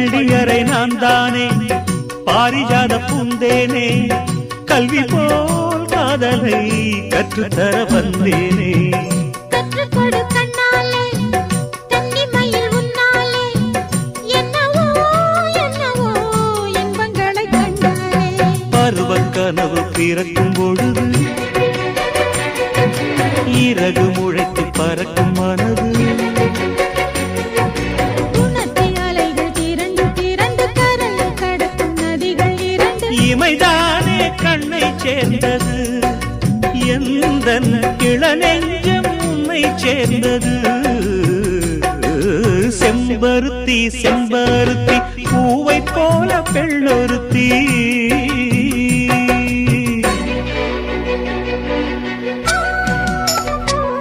பள்ளியறை நான் தானே பாரிஜாத பூந்தேனே கல்வி போல் காதலை கற்றுத்தர வந்தேனே கற்றுக்கொடு கண்ணாலே கன்னிமயில் உன்னாலே என்னவோ என்னவோ இன்பங்களை கண்டாலே பருவக் கனவு பிறக்கும் பொழுது இறகு முளைத்து பறக்கும் மனது இமைதானே கண்ணை சேர்ந்தது எந்தன் இளநெஞ்சம் உன்னை சேர்ந்தது செம்பருத்தி செம்பருத்தி பூவை போல பெண்ணொருத்தி